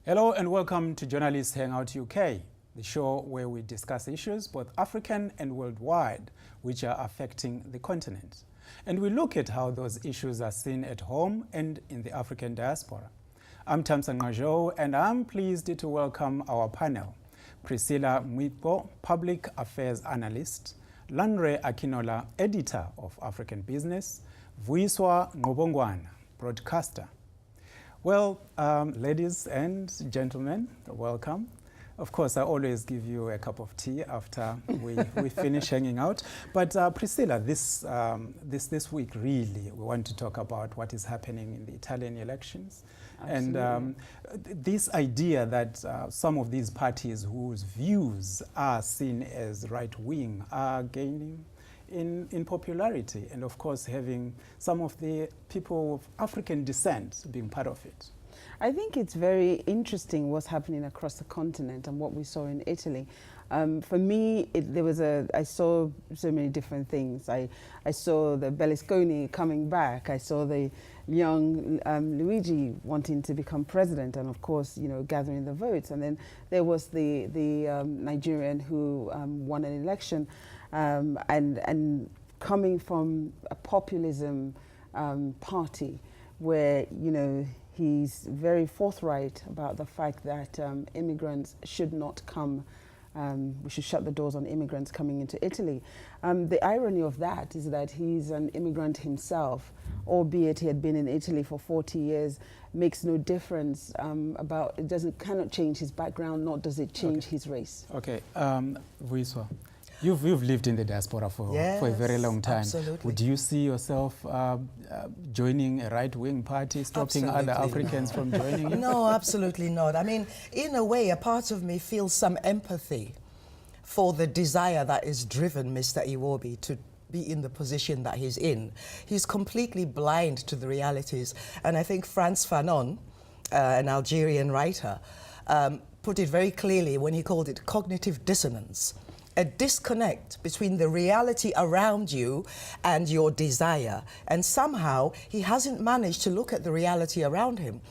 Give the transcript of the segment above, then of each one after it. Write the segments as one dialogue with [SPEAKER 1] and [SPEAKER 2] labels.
[SPEAKER 1] Hello and welcome to Journalist Hangout UK, the show where we discuss issues both African and worldwide which are affecting the continent. And we look at how those issues are seen at home and in the African diaspora. I'm Tamsan Majo and I'm pleased to welcome our panel. Priscilla Nwikpo, Public Affairs Analyst, Lanre Akinola, Editor of African Business, Vuyiswa Ngobongwana, Broadcaster. Well, ladies and gentlemen, welcome. Of course, I always give you a cup of tea after we finish hanging out. But Priscilla, this week, really, we want to talk about what is happening in the Italian elections. Absolutely. And this idea that some of these parties whose views are seen as right-wing are gaining in popularity, and of course having some of the people of African descent being part of it.
[SPEAKER 2] I think it's very interesting what's happening across the continent and what we saw in Italy. For me, I saw so many different things. I saw the Berlusconi coming back. I saw the young Luigi wanting to become president, and of course, you know, gathering the votes. And then there was the Nigerian who won an election, and coming from a populism party where, you know, he's very forthright about the fact that immigrants should not come. We should shut the doors on immigrants coming into Italy. The irony of that is that he's an immigrant himself, albeit he had been in Italy for 40 years, makes no difference cannot change his background, nor does it change his race. Okay,
[SPEAKER 1] Vuyiswa, you've lived in the diaspora for a very long time.
[SPEAKER 3] Absolutely.
[SPEAKER 1] Would you see yourself joining a right-wing party, stopping other Africans from joining it?
[SPEAKER 3] No, absolutely not. I mean, in a way, a part of me feels some empathy for the desire that has driven Mr. Iwobi to be in the position that he's in. He's completely blind to the realities. And I think Frantz Fanon, an Algerian writer, put it very clearly when he called it cognitive dissonance. A disconnect between the reality around you and your desire. And somehow he hasn't managed to look at the reality around him.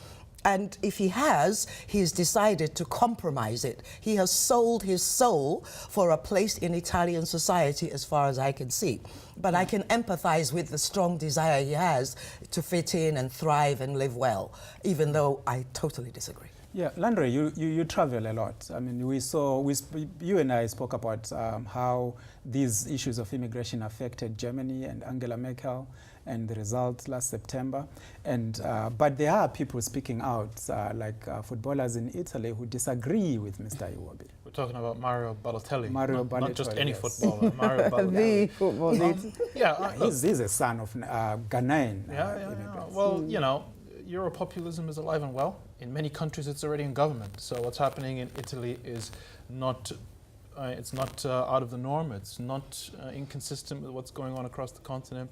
[SPEAKER 3] And if he has, he's decided to compromise it. He has sold his soul for a place in Italian society, as far as I can see. But I can empathize with the strong desire he has to fit in and thrive and live well, even though I totally disagree.
[SPEAKER 1] Yeah, Lanre, you travel a lot. I mean, you and I spoke about how these issues of immigration affected Germany and Angela Merkel and the result last September. And but there are people speaking out, like footballers in Italy who disagree with Mr. Iwobi.
[SPEAKER 4] We're talking about Mario Balotelli.
[SPEAKER 1] Not
[SPEAKER 4] just any
[SPEAKER 1] yes.
[SPEAKER 4] footballer. Mario Balotelli.
[SPEAKER 2] The footballer.
[SPEAKER 1] He's a son of Ghanaian immigrants.
[SPEAKER 4] Well, you know, Europopulism is alive and well. In many countries, it's already in government. So what's happening in Italy is not, it's not out of the norm. It's not inconsistent with what's going on across the continent.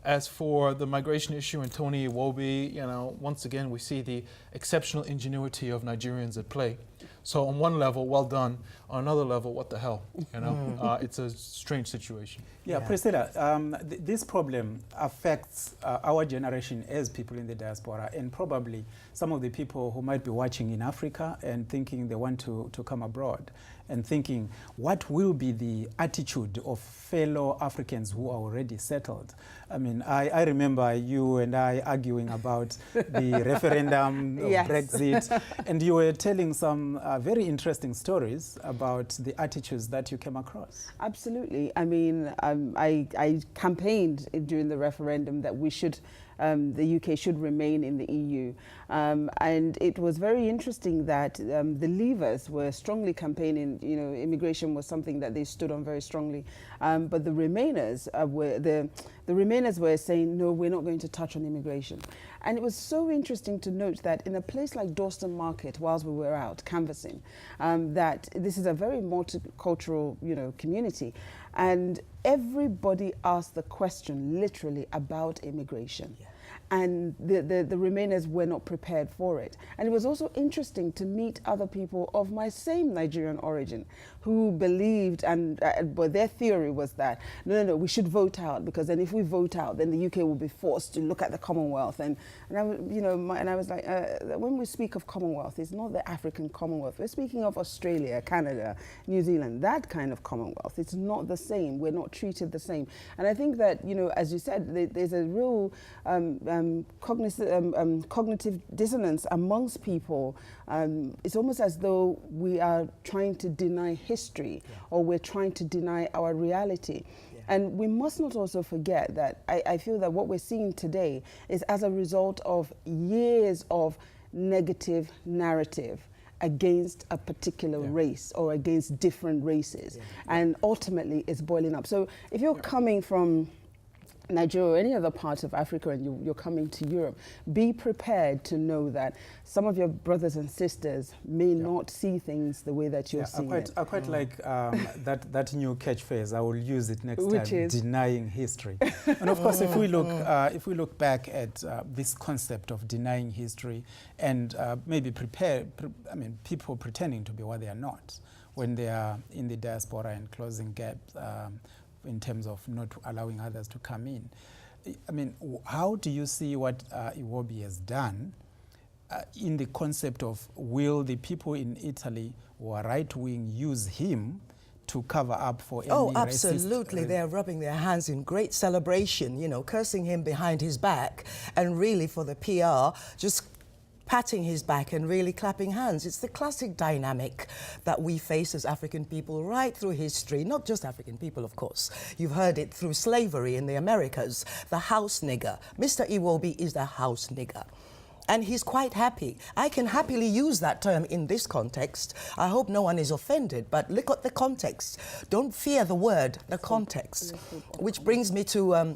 [SPEAKER 4] As for the migration issue and Tony Iwobi, you know, once again, we see the exceptional ingenuity of Nigerians at play. So on one level, well done. On another level, what the hell? You know, it's a strange situation.
[SPEAKER 1] Yeah, Priscilla, this problem affects our generation as people in the diaspora, and probably some of the people who might be watching in Africa and thinking they want to come abroad, and thinking, what will be the attitude of fellow Africans who are already settled? I mean, I remember you and I arguing about the referendum of Brexit, and you were telling some very interesting stories about the attitudes that you came across.
[SPEAKER 2] Absolutely. I mean, I campaigned during the referendum that we should, the UK should remain in the EU. And it was very interesting that the Leavers were strongly campaigning, you know, immigration was something that they stood on very strongly. But the Remainers were saying, no, we're not going to touch on immigration. And it was so interesting to note that in a place like Dawson Market, whilst we were out canvassing, that this is a very multicultural, you know, community. And everybody asked the question literally about immigration. Yeah. and the Remainers were not prepared for it. And it was also interesting to meet other people of my same Nigerian origin who believed, and but their theory was that, no, we should vote out, because then if we vote out, then the UK will be forced to look at the Commonwealth. And I was, and I was like, when we speak of Commonwealth, it's not the African Commonwealth. We're speaking of Australia, Canada, New Zealand, that kind of Commonwealth. It's not the same. We're not treated the same. And I think that, as you said, there's a real cognitive dissonance amongst people. It's almost as though we are trying to deny history, or we're trying to deny our reality. Yeah. And we must not also forget that I feel that what we're seeing today is as a result of years of negative narrative against a particular race or against different races. And ultimately it's boiling up. So if you're coming from Nigeria or any other part of Africa and you're coming to Europe, be prepared to know that some of your brothers and sisters may not see things the way that you're seeing it.
[SPEAKER 1] I quite like that new catchphrase. I will use it next
[SPEAKER 2] Which
[SPEAKER 1] time,
[SPEAKER 2] is?
[SPEAKER 1] Denying history. And of course, if we look back at this concept of denying history and maybe people pretending to be what they are not when they are in the diaspora and closing gaps in terms of not allowing others to come in. I mean, how do you see what Iwobi has done in the concept of, will the people in Italy who are right-wing use him to cover up for any
[SPEAKER 3] Oh, absolutely. They're rubbing their hands in great celebration, cursing him behind his back, and really for the PR, just patting his back and really clapping hands. It's the classic dynamic that we face as African people right through history, not just African people, of course. You've heard it through slavery in the Americas, the house nigger. Mr. Iwobi is the house nigger. And he's quite happy. I can happily use that term in this context. I hope no one is offended, but look at the context. Don't fear the word, the context. Which brings me to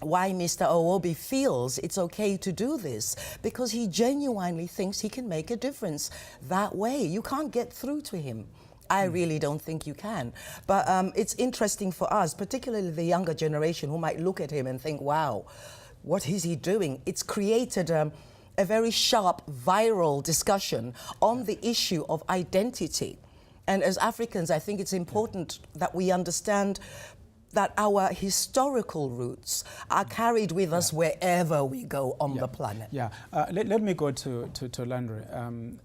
[SPEAKER 3] why Mr. Iwobi feels it's okay to do this, because he genuinely thinks he can make a difference that way. You can't get through to him. I really don't think you can. But it's interesting for us, particularly the younger generation, who might look at him and think, wow, what is he doing? It's created a very sharp, viral discussion on the issue of identity. And as Africans, I think it's important that we understand that our historical roots are carried with us wherever we go on the planet.
[SPEAKER 1] Let me go to Lanre.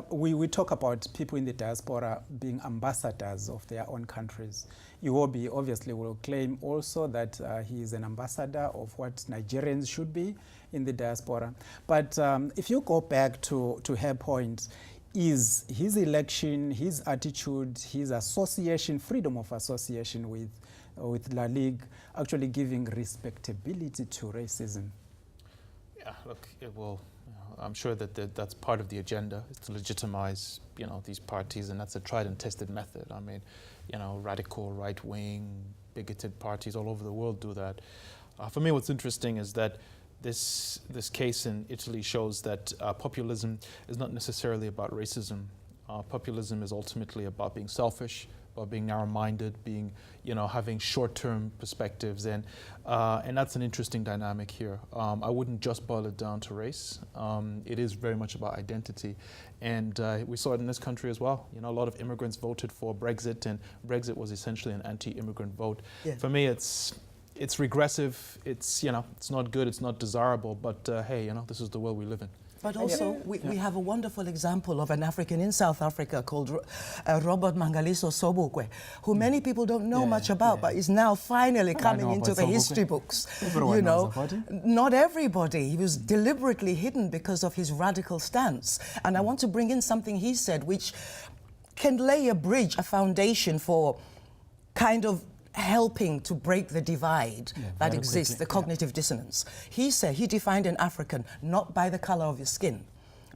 [SPEAKER 1] We talk about people in the diaspora being ambassadors of their own countries. Iwobi obviously will claim also that he is an ambassador of what Nigerians should be in the diaspora. But if you go back to her point, is his election, his attitude, his association, freedom of association with La Ligue actually giving respectability to racism?
[SPEAKER 4] Yeah, look, it will. I'm sure that that's part of the agenda, is to legitimize, these parties, and that's a tried and tested method. I mean, radical, right-wing, bigoted parties all over the world do that. For me, what's interesting is that this case in Italy shows that populism is not necessarily about racism. Populism is ultimately about being selfish, about being narrow-minded, being, having short-term perspectives, and that's an interesting dynamic here. I wouldn't just boil it down to race. It is very much about identity, and we saw it in this country as well. A lot of immigrants voted for Brexit, and Brexit was essentially an anti-immigrant vote. Yeah. For me, it's regressive, it's not good, it's not desirable, but hey, this is the world we live in.
[SPEAKER 3] But also, we have a wonderful example of an African in South Africa called Robert Mangaliso Sobukwe, who many people don't know much about, but is now finally coming into the history books.
[SPEAKER 1] Everyone knows about him.
[SPEAKER 3] Not everybody. He was deliberately hidden because of his radical stance. And I want to bring in something he said, which can lay a bridge, a foundation for kind of helping to break the divide that exists, the cognitive dissonance. He said he defined an African not by the color of your skin,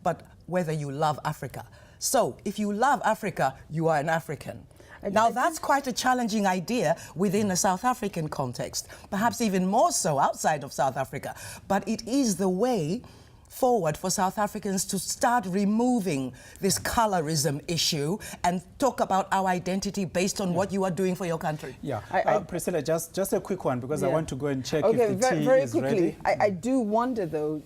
[SPEAKER 3] but whether you love Africa. So if you love Africa, you are an African. Now that's quite a challenging idea within a South African context, perhaps even more so outside of South Africa. But it is the way forward for South Africans to start removing this colorism issue and talk about our identity based on what you are doing for your country?
[SPEAKER 1] Yeah, Priscilla, just a quick one, because I want to go and check
[SPEAKER 2] okay,
[SPEAKER 1] if the tea
[SPEAKER 2] very
[SPEAKER 1] is
[SPEAKER 2] quickly.
[SPEAKER 1] ready.
[SPEAKER 2] I do wonder, though,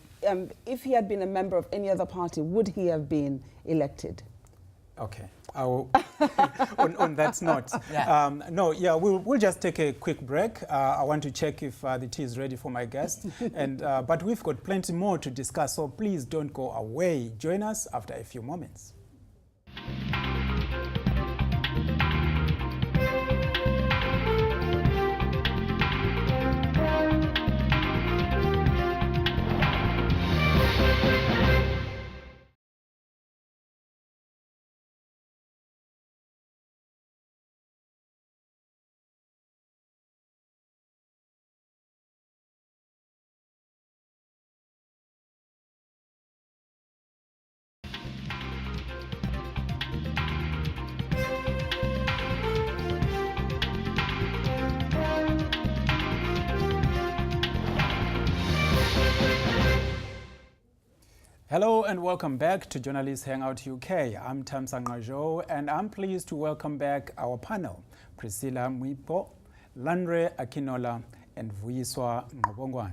[SPEAKER 2] if he had been a member of any other party, would he have been elected?
[SPEAKER 1] Okay. On that note, we'll just take a quick break. I want to check if the tea is ready for my guest, but we've got plenty more to discuss, so please don't go away. Join us after a few moments. Hello and welcome back to Journalist Hangout UK. I'm Tamsanqajo, and I'm pleased to welcome back our panel, Priscilla Nwikpo, Lanre Akinola, and Vuyiswa Ngobongwana.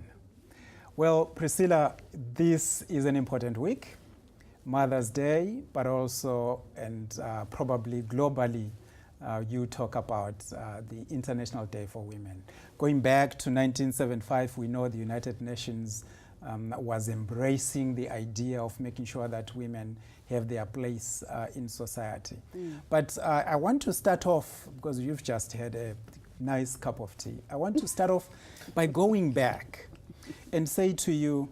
[SPEAKER 1] Well, Priscilla, this is an important week, Mother's Day, but also, and probably globally, you talk about the International Day for Women. Going back to 1975, we know the United Nations was embracing the idea of making sure that women have their place in society. But I want to start off, because you've just had a nice cup of tea, I want to start off by going back and say to you,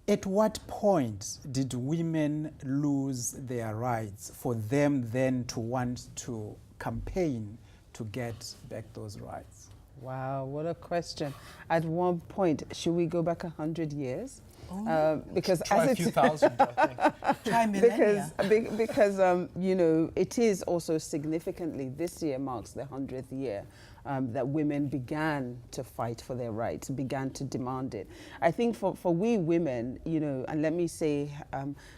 [SPEAKER 1] at what point did women lose their rights for them then to want to campaign to get back those rights?
[SPEAKER 2] Wow, what a question. At one point, should we go back 100 years? Because
[SPEAKER 4] Try
[SPEAKER 2] as
[SPEAKER 4] a few thousand, I think.
[SPEAKER 3] Try millennia.
[SPEAKER 2] because you know, it is also significantly, this year marks the 100th year that women began to fight for their rights, began to demand it. I think for we women, you know, and let me say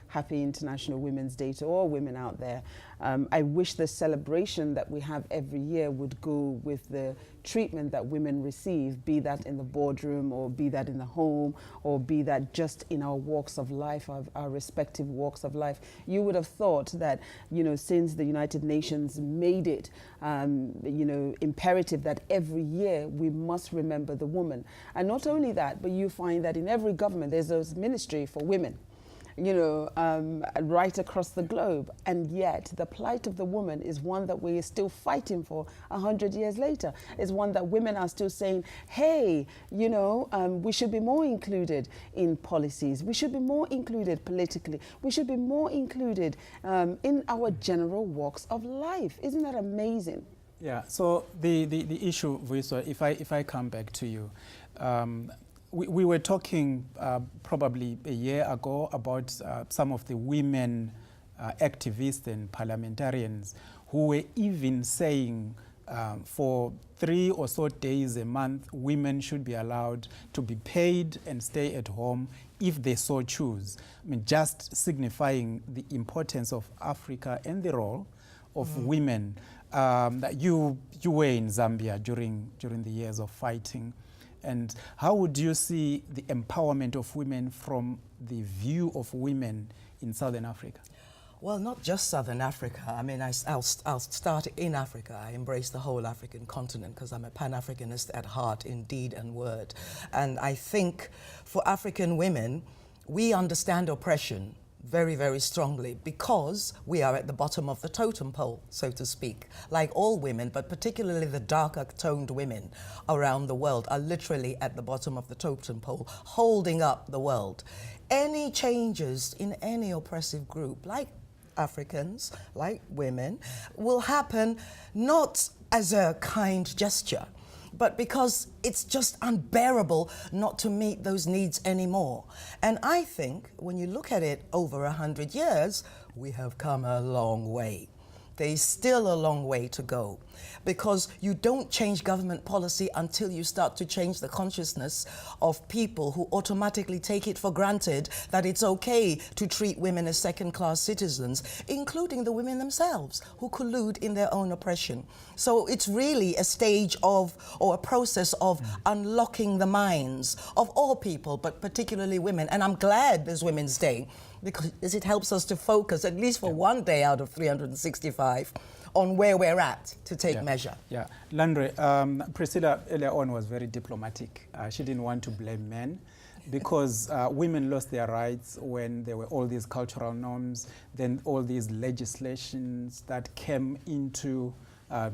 [SPEAKER 2] happy International Women's Day to all women out there. I wish the celebration that we have every year would go with the treatment that women receive, be that in the boardroom or be that in the home or be that just in our walks of life, our respective walks of life. You would have thought that, you know, since the United Nations made it, you know, imperative that every year we must remember the woman. And not only that, but you find that in every government there's a ministry for women, you know, right across the globe. And yet the plight of the woman is one that we are still fighting for 100 years later. It's one that women are still saying, hey, you know, we should be more included in policies. We should be more included politically. We should be more included in our general walks of life. Isn't that amazing?
[SPEAKER 1] Yeah, so the issue, Vuyiswa, if I come back to you, we were talking probably a year ago about some of the women activists and parliamentarians who were even saying for 3 or so days a month, women should be allowed to be paid and stay at home if they so choose. I mean, just signifying the importance of Africa and the role of women. You were in Zambia during the years of fighting. And how would you see the empowerment of women from the view of women in Southern Africa?
[SPEAKER 3] Well, not just Southern Africa. I mean, I'll start in Africa. I embrace the whole African continent because I'm a Pan-Africanist at heart, in deed and word. And I think for African women, we understand oppression very, very strongly because we are at the bottom of the totem pole, so to speak. Like all women, but particularly the darker toned women around the world are literally at the bottom of the totem pole, holding up the world. Any changes in any oppressive group, like Africans, like women, will happen not as a kind gesture, but because it's just unbearable not to meet those needs anymore. And I think when you look at it over 100 years, we have come a long way. there's still a long way to go, because you don't change government policy until you start to change the consciousness of people who automatically take it for granted that it's okay to treat women as second-class citizens, including the women themselves who collude in their own oppression. So it's really a stage of, or a process of unlocking the minds of all people, but particularly women. And I'm glad there's Women's Day, because it helps us to focus, at least for one day out of 365, on where we're at to take measure.
[SPEAKER 1] Yeah, Lanre, Priscilla earlier on was very diplomatic. She didn't want to blame men because women lost their rights when there were all these cultural norms, then all these legislations that came into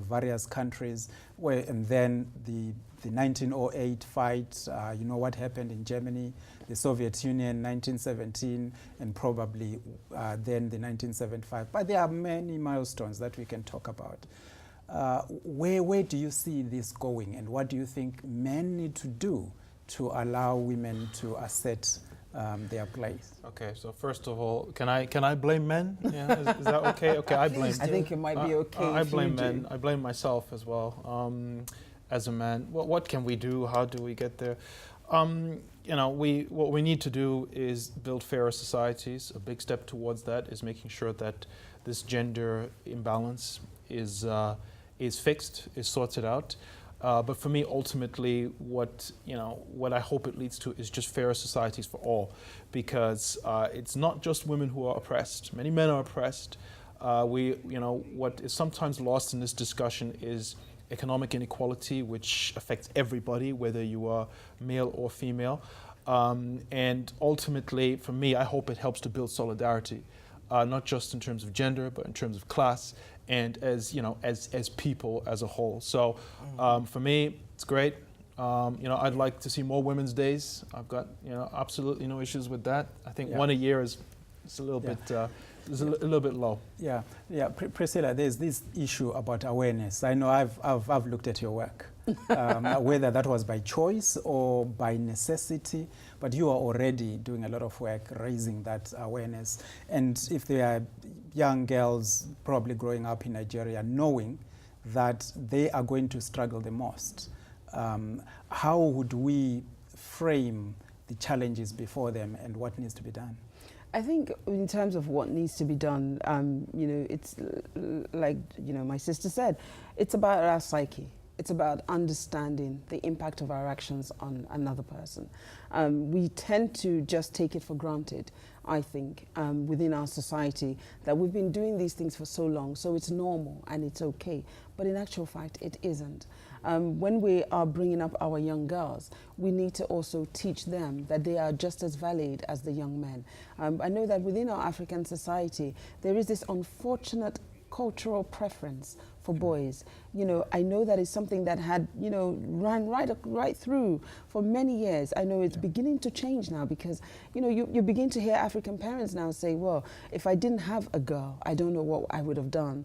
[SPEAKER 1] various countries, and then the 1908 fight, you know what happened in Germany, the Soviet Union, 1917, and probably then the 1975. But there are many milestones that we can talk about. Where do you see this going, and what do you think men need to do to allow women to assert their place?
[SPEAKER 4] Okay, so first of all, can I blame men? Yeah, is that okay? Okay, I blame.
[SPEAKER 2] I think it might be okay.
[SPEAKER 4] I blame men. I blame myself as well. As a man, what can we do? How do we get there? You know, what we need to do is build fairer societies. A big step towards that is making sure that this gender imbalance is fixed, is sorted out. But for me, ultimately, what I hope it leads to is just fairer societies for all, because it's not just women who are oppressed. Many men are oppressed. What is sometimes lost in this discussion is economic inequality, which affects everybody, whether you are male or female. And ultimately, for me, I hope it helps to build solidarity, not just in terms of gender, but in terms of class, and as people as a whole. So for me, it's great. I'd like to see more Women's Days. I've got absolutely no issues with that. I think one a year is a little bit. It's a little bit low. Yeah.
[SPEAKER 1] Priscilla, there's this issue about awareness. I know I've looked at your work, whether that was by choice or by necessity, but you are already doing a lot of work raising that awareness. And if there are young girls probably growing up in Nigeria knowing that they are going to struggle the most, how would we frame the challenges before them and what needs to be done?
[SPEAKER 2] I think in terms of what needs to be done, it's like, my sister said, it's about our psyche. It's about understanding the impact of our actions on another person. We tend to just take it for granted, I think, within our society, that we've been doing these things for so long, so it's normal and it's okay. But in actual fact, it isn't. When we are bringing up our young girls, we need to also teach them that they are just as valid as the young men. I know that within our African society, there is this unfortunate cultural preference for boys. I know that is something that had, ran right through for many years. I know it's beginning to change now, because, you begin to hear African parents now say, well, if I didn't have a girl, I don't know what I would have done,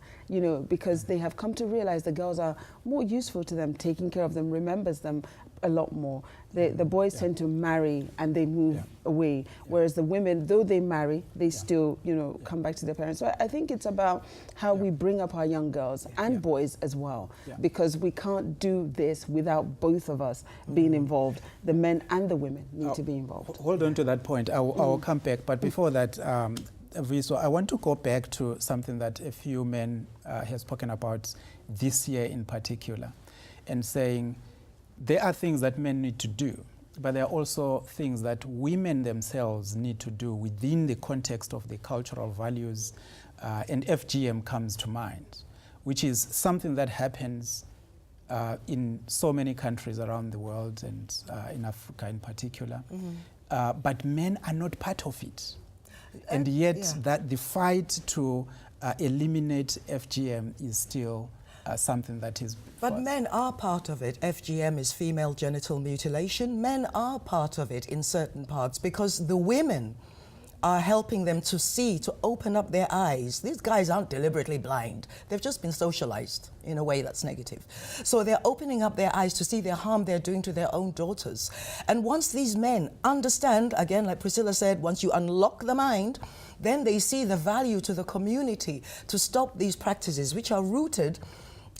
[SPEAKER 2] because they have come to realize the girls are more useful to them, taking care of them, remembers them a lot more. The boys tend to marry and they move away, whereas the women, though they marry, they still, come back to their parents. So I think it's about how we bring up our young girls and boys as well, because we can't do this without both of us being involved. The men and the women need to be involved.
[SPEAKER 1] Hold on to that point. I will come back, but before that, Viso, I want to go back to something that a few men have spoken about this year in particular, and saying, there are things that men need to do, but there are also things that women themselves need to do within the context of the cultural values, and FGM comes to mind, which is something that happens in so many countries around the world, and in Africa in particular. But men are not part of it. And yet that the fight to eliminate FGM is still something that is...
[SPEAKER 3] But men are part of it. FGM is female genital mutilation. Men are part of it in certain parts, because the women are helping them to see, to open up their eyes. These guys aren't deliberately blind. They've just been socialized in a way that's negative. So they're opening up their eyes to see the harm they're doing to their own daughters. And once these men understand, again, like Priscilla said, once you unlock the mind, then they see the value to the community to stop these practices, which are rooted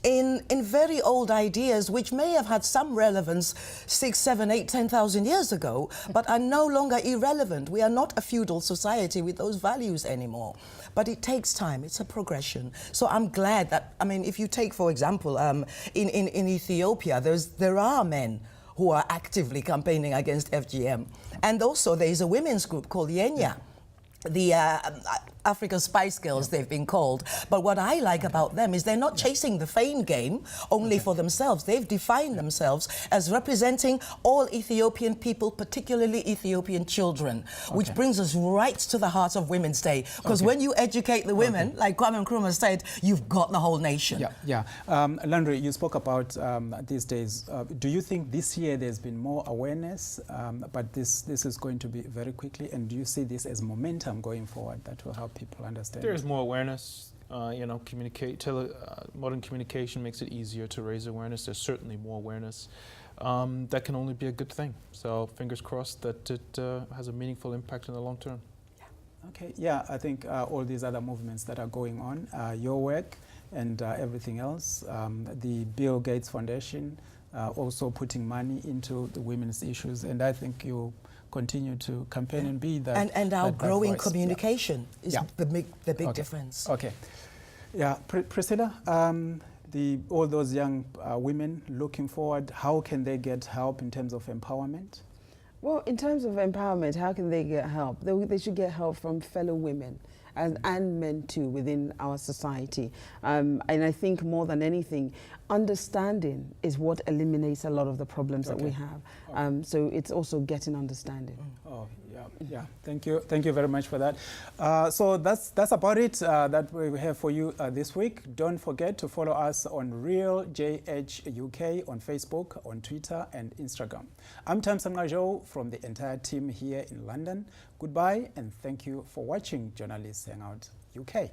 [SPEAKER 3] in very old ideas which may have had some relevance 6, 7, 8, 10,000 years ago, but are no longer irrelevant. We are not a feudal society with those values anymore. But it takes time, it's a progression. So I'm glad that, I mean, if you take, for example, in Ethiopia, there are men who are actively campaigning against FGM. And also there is a women's group called Yenya. The African Spice Girls, they've been called. But what I like about them is they're not chasing the fame game only for themselves. They've defined themselves as representing all Ethiopian people, particularly Ethiopian children, which brings us right to the heart of Women's Day. Because when you educate the women, like Kwame Nkrumah said, you've got the whole nation.
[SPEAKER 1] Lanre, you spoke about these days. Do you think this year there's been more awareness, but this is going to be very quickly, and do you see this as momentum going forward that will help people understand?
[SPEAKER 4] There's more awareness. You know, modern communication makes it easier to raise awareness. There's certainly more awareness. That can only be a good thing. So fingers crossed that it has a meaningful impact in the long term.
[SPEAKER 1] Okay, yeah, I think all these other movements that are going on, your work and everything else, the Bill Gates Foundation also putting money into the women's issues, and I think you continue to campaign and be that.
[SPEAKER 3] And our
[SPEAKER 1] that
[SPEAKER 3] growing
[SPEAKER 1] voice.
[SPEAKER 3] communication is the big difference.
[SPEAKER 1] Okay. Yeah, Priscilla, all those young women looking forward, how can they get help in terms of empowerment?
[SPEAKER 2] Well, in terms of empowerment, how can they get help? They should get help from fellow women and men too within our society. And I think more than anything, understanding is what eliminates a lot of the problems that we have. So it's also getting understanding.
[SPEAKER 1] Oh, yeah. Thank you very much for that. So that's about it that we have for you this week. Don't forget to follow us on Real JH UK on Facebook, on Twitter and Instagram. I'm Tamsa Ngajo from the entire team here in London. Goodbye and thank you for watching Journalists Hangout UK.